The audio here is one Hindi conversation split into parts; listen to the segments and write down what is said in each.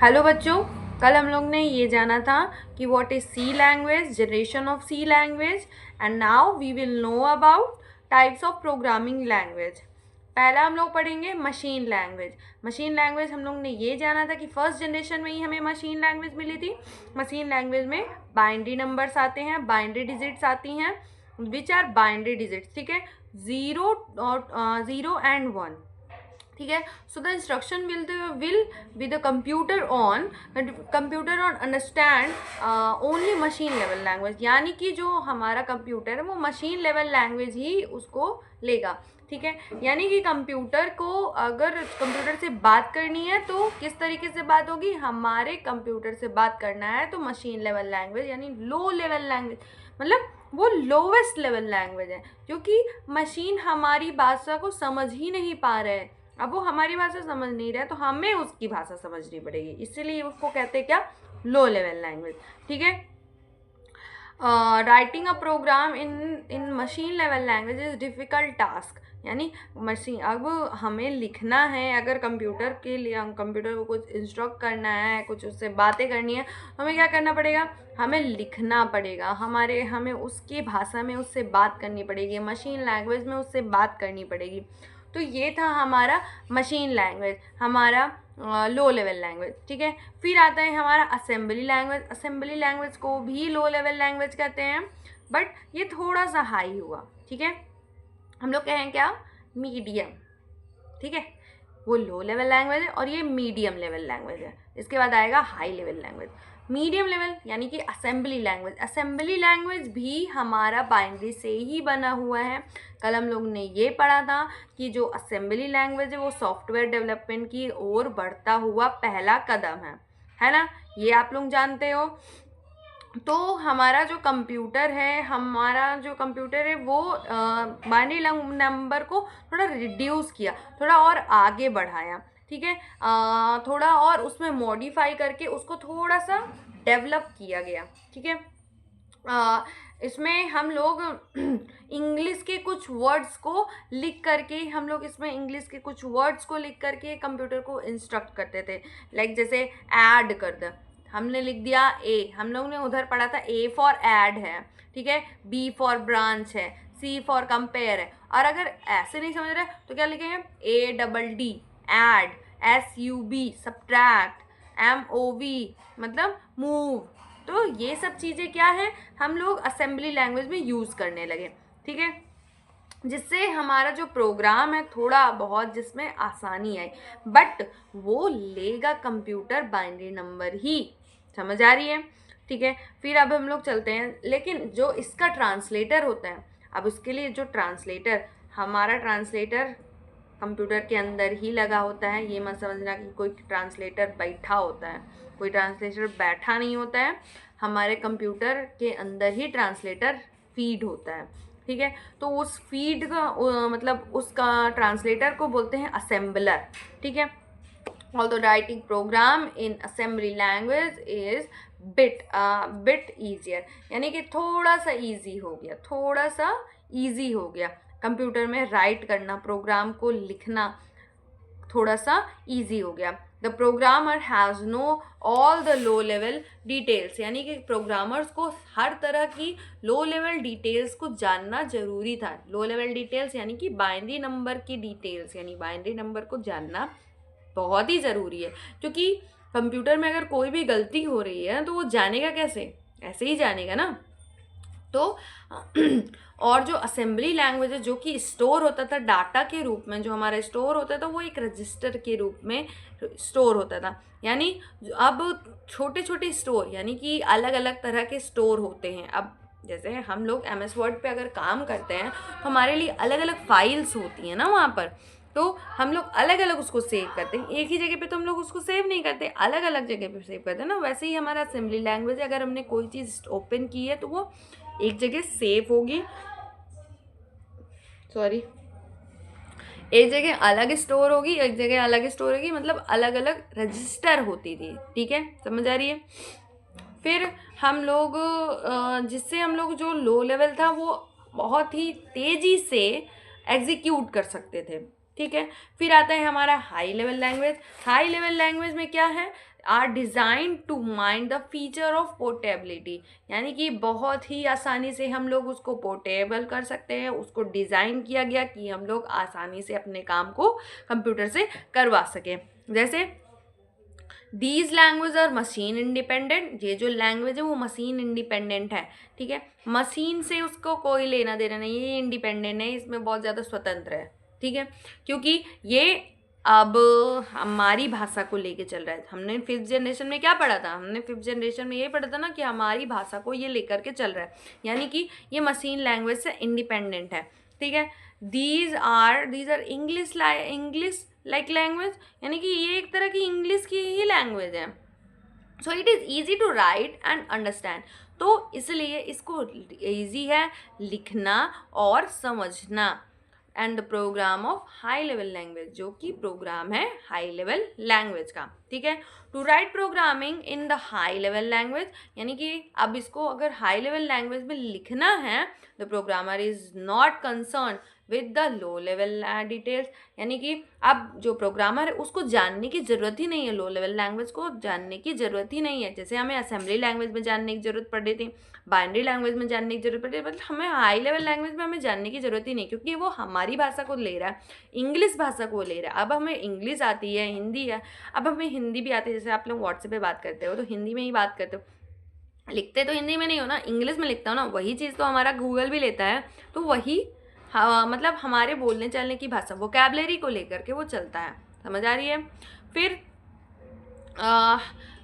हेलो बच्चों, कल हम लोग ने ये जाना था कि what is C language, generation of C language, and now we will know about types of programming language. पहला हम लोग पढ़ेंगे मशीन लैंग्वेज। मशीन लैंग्वेज हम लोग ने ये जाना था कि फर्स्ट जनरेशन में ही हमें मशीन लैंग्वेज मिली थी। मशीन लैंग्वेज में बाइनरी नंबर्स आते हैं, बाइनरी डिजिट्स आती हैं, विच आर बाइनरी डिजिट्स, ठीक है, ज़ीरो एंड वन, ठीक है। So the instruction will be the computer on understand only machine level language, यानी कि जो हमारा कंप्यूटर है वो मशीन लेवल लैंग्वेज ही उसको लेगा, ठीक है। यानी कि कंप्यूटर को अगर कंप्यूटर से बात करनी है तो किस तरीके से बात होगी, हमारे कंप्यूटर से बात करना है तो मशीन लेवल लैंग्वेज यानी लो लेवल लैंग्वेज, मतलब वो लोवेस्ट लेवल लैंग्वेज है, क्योंकि मशीन हमारी भाषा को समझ ही नहीं पा रहे हैं। अब वो हमारी भाषा समझ नहीं रहा है तो हमें उसकी भाषा समझनी पड़ेगी, इसीलिए उसको कहते हैं क्या, लो लेवल लैंग्वेज, ठीक है। Writing a program in machine level language is difficult task, यानी मशीन, अब हमें लिखना है, अगर कंप्यूटर के लिए हम कंप्यूटर को कुछ इंस्ट्रक्ट करना है, कुछ उससे बातें करनी है, हमें क्या करना पड़ेगा, हमें लिखना पड़ेगा, हमें उसकी भाषा में उससे बात करनी पड़ेगी, मशीन लैंग्वेज में उससे बात करनी पड़ेगी। तो ये था हमारा मशीन लैंग्वेज, हमारा लो लेवल लैंग्वेज, ठीक है। फिर आता है हमारा असेंबली लैंग्वेज। असेंबली लैंग्वेज को भी लो लेवल लैंग्वेज कहते हैं, बट ये थोड़ा सा हाई हुआ, ठीक है। हम लोग कहें क्या, मीडियम, ठीक है। वो लो लेवल लैंग्वेज है और ये मीडियम लेवल लैंग्वेज है। इसके बाद आएगा high level language. Medium level यानी कि असेंबली लैंग्वेज। असेंबली लैंग्वेज भी हमारा बाइनरी से ही बना हुआ है। कल हम लोग ने ये पढ़ा था कि जो असेंबली लैंग्वेज है वो सॉफ्टवेयर डेवलपमेंट की ओर बढ़ता हुआ पहला कदम है ना, ये आप लोग जानते हो। तो हमारा जो कंप्यूटर है वो बाइनरी नंबर को थोड़ा रिड्यूस किया, थोड़ा और आगे बढ़ाया, ठीक है। थोड़ा और उसमें मॉडिफाई करके उसको थोड़ा सा डेवलप किया गया, ठीक है। इसमें हम लोग इंग्लिश के कुछ वर्ड्स को लिख करके कंप्यूटर को इंस्ट्रक्ट करते थे। लाइक जैसे ऐड कर दे, हमने लिख दिया ए, हम लोग ने उधर पढ़ा था ए फॉर ऐड है, ठीक है, बी फॉर ब्रांच है, सी फॉर कंपेयर है। और अगर ऐसे नहीं समझ रहे तो क्या लिखेंगे, ADD add, SUB subtract, MOV मतलब मूव। तो ये सब चीज़ें क्या है, हम लोग असेंबली लैंग्वेज में यूज़ करने लगे, ठीक है, जिससे हमारा जो प्रोग्राम है थोड़ा बहुत जिसमें आसानी आए, बट वो लेगा कंप्यूटर बाइनरी नंबर ही, समझ आ रही है, ठीक है। फिर अब हम लोग चलते हैं, लेकिन जो इसका ट्रांसलेटर होता है, अब उसके लिए जो ट्रांसलेटर, हमारा ट्रांसलेटर कंप्यूटर के अंदर ही लगा होता है, ये मत समझना कि कोई ट्रांसलेटर बैठा होता है, कोई ट्रांसलेटर बैठा नहीं होता है, हमारे कंप्यूटर के अंदर ही ट्रांसलेटर फीड होता है, ठीक है। तो उस फीड का मतलब उसका ट्रांसलेटर को बोलते हैं असेंबलर, ठीक है। Although writing program in assembly language is bit easier, यानी कि थोड़ा सा इजी हो गया कंप्यूटर में राइट करना, प्रोग्राम को लिखना थोड़ा सा इजी हो गया। The programmer has know all the low level details, यानी कि प्रोग्रामर्स को हर तरह की लो लेवल डिटेल्स को जानना जरूरी था। लो लेवल डिटेल्स यानी कि बाइनरी नंबर की डिटेल्स, यानी बाइनरी नंबर को जानना बहुत ही ज़रूरी है, क्योंकि कंप्यूटर में अगर कोई भी गलती हो रही है तो वो जानेगा कैसे, ऐसे ही जानेगा ना। तो और जो असेंबली लैंग्वेज है जो कि स्टोर होता था डाटा के रूप में, जो हमारा स्टोर होता था वो एक रजिस्टर के रूप में स्टोर होता था, यानी अब छोटे छोटे स्टोर, यानी कि अलग अलग तरह के स्टोर होते हैं। अब जैसे हम लोग MS वर्ड पे अगर काम करते हैं तो हमारे लिए अलग अलग फाइल्स होती हैं ना वहाँ पर, तो हम लोग अलग अलग उसको सेव करते हैं, एक ही जगह पे तो हम लोग उसको सेव नहीं करते, अलग अलग जगह पे सेव करते हैं ना। वैसे ही हमारा असेंबली लैंग्वेज, अगर हमने कोई चीज़ ओपन की है तो वो एक जगह सेव होगी, एक जगह अलग स्टोर होगी, एक जगह अलग स्टोर होगी, मतलब अलग अलग रजिस्टर होती थी, ठीक है, समझ आ रही है। फिर हम लोग जिससे हम लोग जो लो लेवल था वो बहुत ही तेज़ी से एग्जीक्यूट कर सकते थे, ठीक है। फिर आता है हमारा high level language. High level language में क्या है, are design to mind the feature of portability, यानी कि बहुत ही आसानी से हम लोग उसको पोर्टेबल कर सकते हैं, उसको डिज़ाइन किया गया कि हम लोग आसानी से अपने काम को कंप्यूटर से करवा सकें। जैसे these language are machine independent, ये जो लैंग्वेज है वो मशीन इंडिपेंडेंट है, ठीक है। मशीन से उसको कोई लेना देना नहीं है, ये इंडिपेंडेंट है, इसमें बहुत ज़्यादा स्वतंत्र है, ठीक है, क्योंकि ये अब हमारी भाषा को लेके चल रहा है। हमने फिफ्थ जनरेशन में क्या पढ़ा था, हमने फिफ्थ जनरेशन में ये पढ़ा था ना कि हमारी भाषा को ये लेकर के चल रहा है, यानी कि ये मशीन लैंग्वेज से इंडिपेंडेंट है, ठीक है। These are English like language, यानी कि ये एक तरह की इंग्लिश की ही लैंग्वेज है। So it is easy to write and understand, तो इसलिए इसको ईजी है लिखना और समझना। And the program of high level language, जो कि प्रोग्राम है हाई लेवल लैंग्वेज का, ठीक है। To write programming in the high level language, यानी कि अब इसको अगर हाई लेवल लैंग्वेज में लिखना है, the programmer is not concern with the low level details, यानी कि अब जो प्रोग्रामर है उसको जानने की ज़रूरत ही नहीं है, लो लेवल लैंग्वेज को जानने की ज़रूरत ही नहीं है। जैसे हमें असेंबली लैंग्वेज में जानने की ज़रूरत पड़ रही थी, बाइनरी लैंग्वेज में जानने की जरूरत पड़ती है, मतलब हमें हाई लेवल लैंग्वेज में हमें जानने की ज़रूरत ही नहीं, क्योंकि वो हमारी भाषा को ले रहा है, इंग्लिश भाषा को ले रहा है। अब हमें इंग्लिश आती है, हिंदी है, अब हमें हिंदी भी आती है। जैसे आप लोग व्हाट्सएप पे बात करते हो तो हिंदी में ही बात करते हो, लिखते तो हिंदी में नहीं हो ना, इंग्लिश में लिखता हो ना, वही चीज़ तो हमारा गूगल भी लेता है, तो वही मतलब हमारे बोलने चलने की भाषा, वोकैबलरी को लेकर के वो चलता है, समझ आ रही है। फिर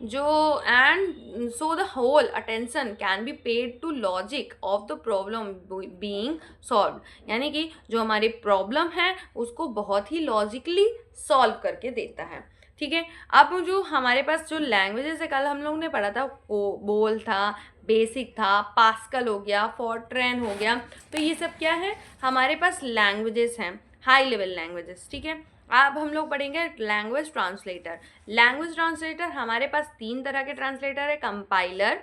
जो and so the whole attention can be paid to logic of the problem being solve, यानी कि जो हमारी प्रॉब्लम है उसको बहुत ही लॉजिकली सॉल्व करके देता है, ठीक है। अब जो हमारे पास जो लैंग्वेजेस है, कल हम लोग ने पढ़ा था, वो बोल था, बेसिक था, पास्कल हो गया, फॉर्ट्रेन हो गया, तो ये सब क्या है, हमारे पास लैंग्वेजेस हैं, हाई लेवल लैंग्वेजेस, ठीक है। अब हम लोग पढ़ेंगे लैंग्वेज ट्रांसलेटर। लैंग्वेज ट्रांसलेटर हमारे पास 3 तरह के ट्रांसलेटर है, कंपाइलर,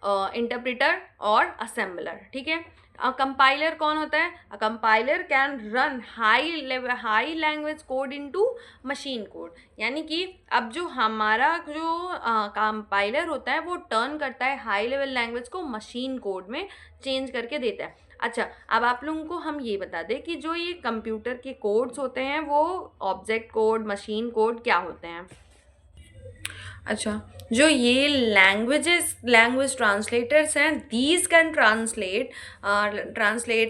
इंटरप्रेटर और असेंबलर, ठीक है। कंपाइलर कौन होता है, compiler can run high language code into machine code, यानी कि अब जो हमारा जो कंपाइलर होता है वो टर्न करता है हाई लेवल लैंग्वेज को मशीन कोड में चेंज करके देता है। अच्छा, अब आप लोगों को हम ये बता दें कि जो ये कंप्यूटर के कोड्स होते हैं वो ऑब्जेक्ट कोड, मशीन कोड क्या होते हैं। अच्छा, जो ये लैंग्वेज ट्रांसलेटर्स हैं, these can translate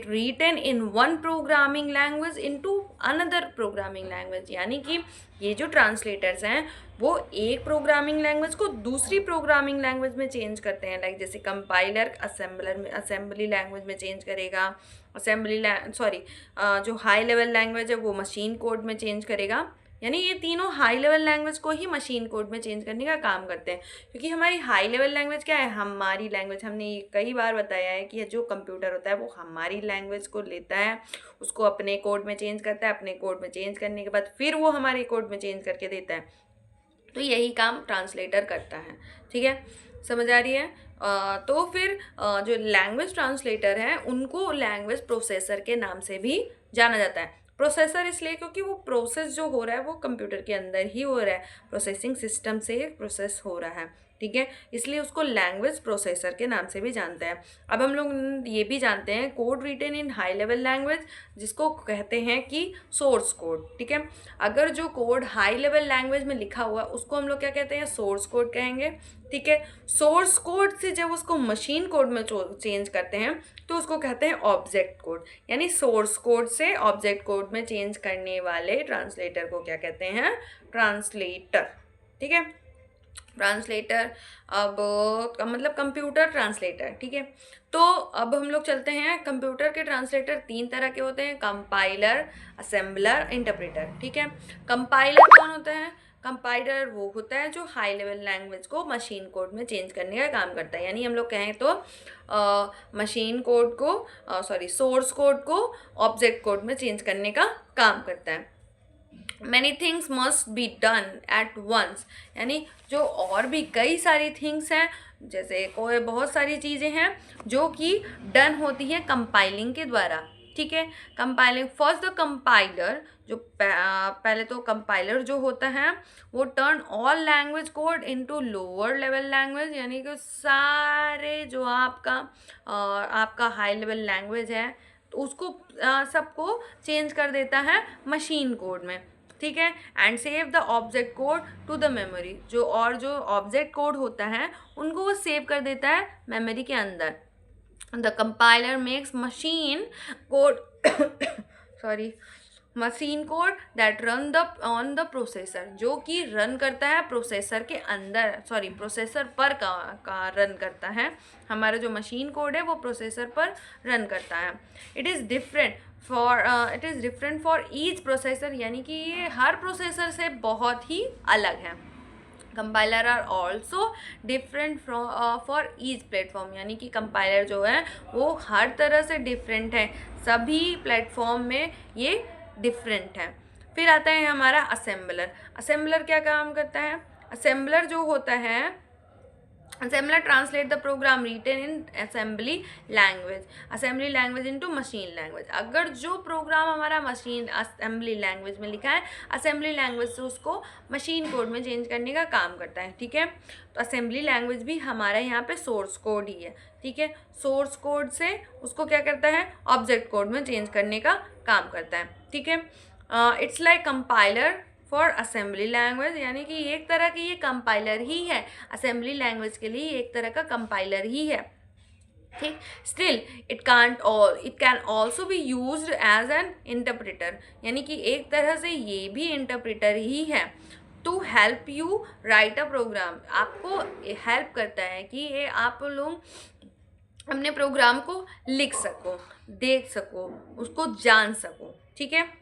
written in one programming language into another programming language, यानी कि ये जो ट्रांसलेटर्स हैं वो एक प्रोग्रामिंग लैंग्वेज को दूसरी प्रोग्रामिंग लैंग्वेज में चेंज करते हैं। लाइक जैसे कंपाइलर असेंबली लैंग्वेज में चेंज करेगा, जो हाई लेवल लैंग्वेज है वो मशीन कोड में चेंज करेगा, यानी ये तीनों हाई लेवल लैंग्वेज को ही मशीन कोड में चेंज करने का काम करते हैं। क्योंकि हमारी हाई लेवल लैंग्वेज क्या है, हमारी लैंग्वेज, हमने ये कई बार बताया है कि जो कंप्यूटर होता है वो हमारी लैंग्वेज को लेता है, उसको अपने कोड में चेंज करता है, अपने कोड में चेंज करने के बाद फिर वो हमारे कोड में चेंज करके देता है, तो यही काम ट्रांसलेटर करता है, ठीक है, समझ आ रही है। तो फिर जो लैंग्वेज ट्रांसलेटर हैं उनको लैंग्वेज प्रोसेसर के नाम से भी जाना जाता है। प्रोसेसर इसलिए क्योंकि वो प्रोसेस जो हो रहा है वो कंप्यूटर के अंदर ही हो रहा है, प्रोसेसिंग सिस्टम से प्रोसेस हो रहा है, ठीक है, इसलिए उसको लैंग्वेज प्रोसेसर के नाम से भी जानते हैं। अब हम लोग ये भी जानते हैं code written in high level language, जिसको कहते हैं कि सोर्स कोड, ठीक है। अगर जो कोड हाई लेवल लैंग्वेज में लिखा हुआ उसको हम लोग क्या कहते हैं, सोर्स कोड कहेंगे, ठीक है। सोर्स कोड से जब उसको मशीन कोड में चेंज करते हैं तो उसको कहते हैं ऑब्जेक्ट कोड, यानी सोर्स कोड से ऑब्जेक्ट कोड में चेंज करने वाले ट्रांसलेटर को क्या कहते हैं, ट्रांसलेटर, ठीक है। ट्रांसलेटर अब मतलब कंप्यूटर ट्रांसलेटर, ठीक है। तो अब हम लोग चलते हैं, कंप्यूटर के ट्रांसलेटर 3 तरह के होते हैं, कंपाइलर, असेंबलर, इंटरप्रेटर, ठीक है। कंपाइलर कौन होता है, कंपाइलर वो होता है जो हाई लेवल लैंग्वेज को मशीन कोड में चेंज करने का काम करता है, यानी हम लोग कहें तो मशीन कोड को सोर्स कोड को ऑब्जेक्ट कोड में चेंज करने का काम करता है। Many things must be done at once, यानी जो और भी कई सारी थिंग्स हैं, जैसे कोई बहुत सारी चीज़ें हैं जो कि डन होती हैं कंपाइलिंग के द्वारा, ठीक है। कंपाइलिंग फर्स्ट द कंपाइलर, जो पहले तो कंपाइलर जो होता है वो turn all language code into lower level language, यानी कि सारे जो आपका हाई लेवल लैंग्वेज है तो उसको सबको चेंज कर देता है मशीन कोड में, ठीक है। And save the object code to the memory, जो ऑब्जेक्ट कोड होता है उनको वो सेव कर देता है मेमोरी के अंदर। The compiler makes machine code sorry machine code that run the on the processor, जो कि रन करता है प्रोसेसर के अंदर, प्रोसेसर पर का रन करता है। हमारा जो मशीन कोड है वो प्रोसेसर पर रन करता है। It is different for each processor, यानी कि ये हर प्रोसेसर से बहुत ही अलग है। Compiler are also different for each platform, यानी कि कंपाइलर जो है वो हर तरह से डिफरेंट है, सभी प्लेटफॉर्म में ये डिफरेंट है। फिर आता है हमारा असेंबलर। असेंबलर क्या काम करता है? असेंबलर जो होता है, assembler translate the program written in assembly language into machine language। अगर जो प्रोग्राम हमारा मशीन असेंबली लैंग्वेज में लिखा है, असेंबली लैंग्वेज से उसको मशीन कोड में चेंज करने का काम करता है, ठीक है। तो असेंबली लैंग्वेज भी हमारा यहाँ पे सोर्स कोड ही है, ठीक है। सोर्स कोड से उसको क्या करता है? ऑब्जेक्ट कोड में चेंज करने का काम करता है, ठीक है। It's like compiler for assembly language, यानी कि एक तरह की ये कंपाइलर ही है, असेंबली लैंग्वेज के लिए एक तरह का कंपाइलर ही है, ठीक। Still it can also be used as an interpreter, यानी कि एक तरह से ये भी इंटरप्रेटर ही है। To help you write a program, आपको हेल्प करता है कि ये आप लोग अपने प्रोग्राम को लिख सको, देख सको, उसको जान सको, ठीक है।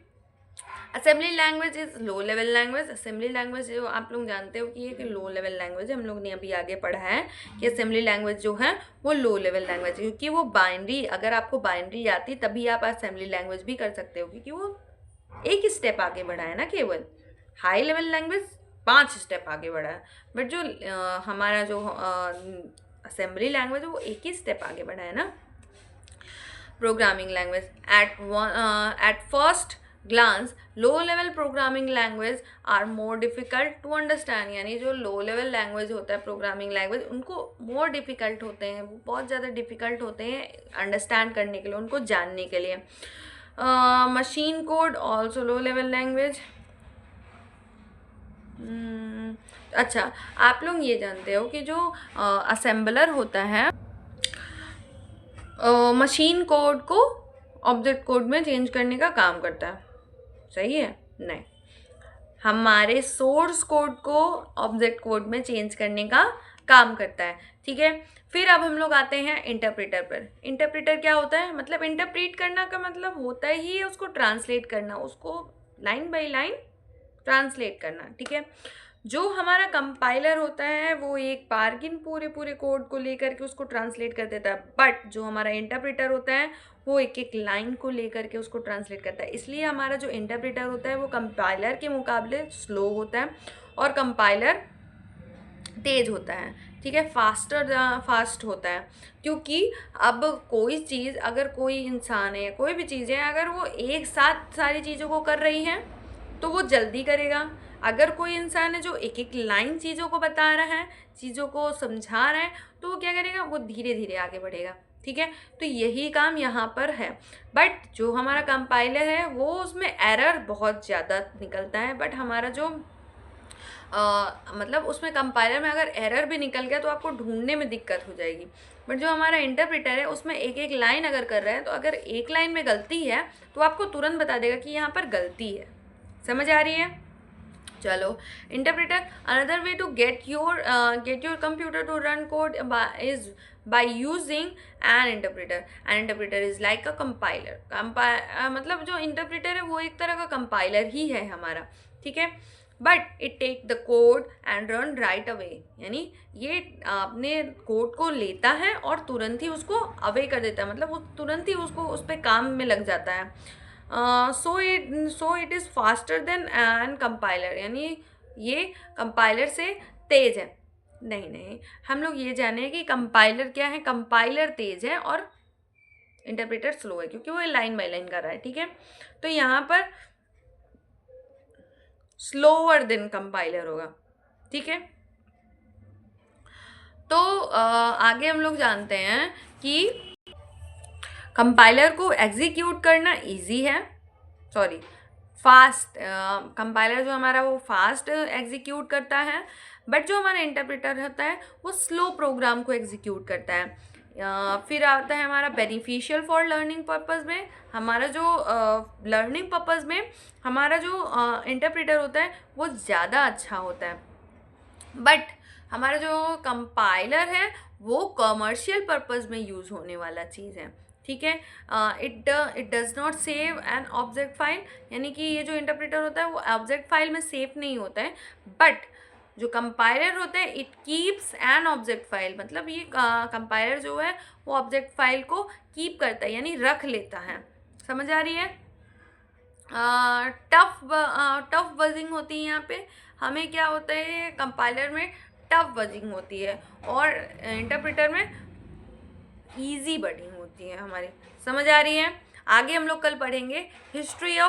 Assembly language is low level language. Assembly language जो आप लोग जानते हो कि ये लो लेवल लैंग्वेज है, हम लोग ने अभी आगे पढ़ा है कि असेंबली लैंग्वेज जो है वो लो लेवल लैंग्वेज है, क्योंकि वो बाइनरी, अगर आपको बाइनरी आती तभी आप असेंबली लैंग्वेज भी कर सकते हो, क्योंकि वो एक ही स्टेप आगे बढ़ा है ना, केवल हाई लेवल लैंग्वेज 5 स्टेप आगे बढ़ा है, बट जो हमारा जो असेंबली लैंग्वेज है वो एक ही स्टेप आगे बढ़ा है ना। Programming language at first glance low level programming language are more difficult to understand, यानी जो लो लेवल लैंग्वेज होता है प्रोग्रामिंग लैंग्वेज, उनको मोर डिफ़िकल्ट होते हैं, वो बहुत ज़्यादा डिफ़िकल्ट होते हैं अंडरस्टैंड करने के लिए, उनको जानने के लिए। Machine code also low level language. अच्छा, आप लोग ये जानते हो कि जो असेंबलर होता है मशीन कोड को ऑब्जेक्ट कोड में चेंज करने का काम करता है, सही है? नहीं, हमारे सोर्स कोड को ऑब्जेक्ट कोड में चेंज करने का काम करता है, ठीक है। फिर अब हम लोग आते हैं इंटरप्रेटर पर। इंटरप्रेटर क्या होता है? मतलब इंटरप्रेट करना का मतलब होता ही है उसको ट्रांसलेट करना, उसको लाइन बाय लाइन ट्रांसलेट करना, ठीक है। जो हमारा कंपाइलर होता है वो एक बारगिन पूरे कोड को लेकर के उसको ट्रांसलेट कर देता है, बट जो हमारा इंटरप्रेटर होता है वो एक लाइन को लेकर के उसको ट्रांसलेट करता है। इसलिए हमारा जो इंटरप्रेटर होता है वो कंपाइलर के मुकाबले स्लो होता है और कंपाइलर तेज होता है, ठीक है, फास्ट होता है। क्योंकि अब कोई चीज़, अगर कोई इंसान है, कोई भी चीज़ है, अगर वो एक साथ सारी चीज़ों को कर रही है तो वो जल्दी करेगा। अगर कोई इंसान है जो एक लाइन चीज़ों को बता रहा है, चीज़ों को समझा रहा है, तो वो क्या करेगा? वो धीरे धीरे आगे बढ़ेगा, ठीक है। तो यही काम यहाँ पर है। बट जो हमारा कंपाइलर है वो उसमें एरर बहुत ज़्यादा निकलता है, बट हमारा जो मतलब उसमें कंपाइलर में अगर एरर भी निकल गया तो आपको ढूंढने में दिक्कत हो जाएगी। बट जो हमारा इंटरप्रेटर है उसमें एक लाइन अगर कर रहा है, तो अगर एक लाइन में गलती है तो आपको तुरंत बता देगा कि यहाँ पर गलती है। समझ आ रही है? चलो, interpreter another way to get your computer to run code is by using an interpreter. An interpreter is like a compiler. मतलब जो इंटरप्रेटर है वो एक तरह का कंपाइलर ही है हमारा, ठीक है। But it take the code and run right away, यानी ये अपने कोड को लेता है और तुरंत ही उसको अवे कर देता है, मतलब वो तुरंत ही उसको उस पर काम में लग जाता है। So it is faster than an compiler, यानी ये कंपाइलर से तेज है। नहीं, हम लोग ये जाने कि कंपाइलर क्या है। कंपाइलर तेज है और इंटरप्रेटर स्लो है क्योंकि वो लाइन बाय लाइन कर रहा है, ठीक है। तो यहाँ पर स्लोअर देन कंपाइलर होगा, ठीक है। तो आगे हम लोग जानते हैं कि कंपाइलर को एग्जीक्यूट करना इजी है, सॉरी फास्ट, कंपाइलर जो हमारा वो फास्ट एग्जीक्यूट करता है, बट जो हमारा इंटरप्रेटर होता है वो स्लो प्रोग्राम को एग्जीक्यूट करता है। फिर आता है हमारा बेनिफिशियल फॉर लर्निंग पर्पस में, हमारा जो लर्निंग पर्पस में हमारा जो इंटरप्रेटर होता है वो ज़्यादा अच्छा होता है, बट हमारा जो कंपाइलर है वो कमर्शियल पर्पस में यूज़ होने वाला चीज़ है, ठीक है। It does not save an object file, यानी कि ये जो इंटरप्रेटर होता है वो ऑब्जेक्ट फाइल में सेव नहीं होता है, बट जो कंपाइलर होता है it keeps an object file, मतलब ये कंपाइलर जो है वो ऑब्जेक्ट फाइल को कीप करता है, यानी रख लेता है। समझ आ रही है? टफ बजिंग होती है यहाँ पे, हमें क्या होता है कंपाइलर में टफ बजिंग होती है और इंटरप्रेटर में इजी बजिंग होती है हमारी। समझ आ रही है? आगे हम लोग कल पढ़ेंगे हिस्ट्री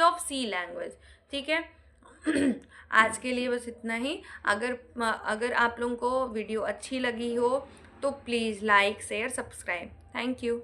ऑफ सी लैंग्वेज, ठीक है। आज के लिए बस इतना ही। अगर आप लोगों को वीडियो अच्छी लगी हो तो please like share subscribe. Thank you.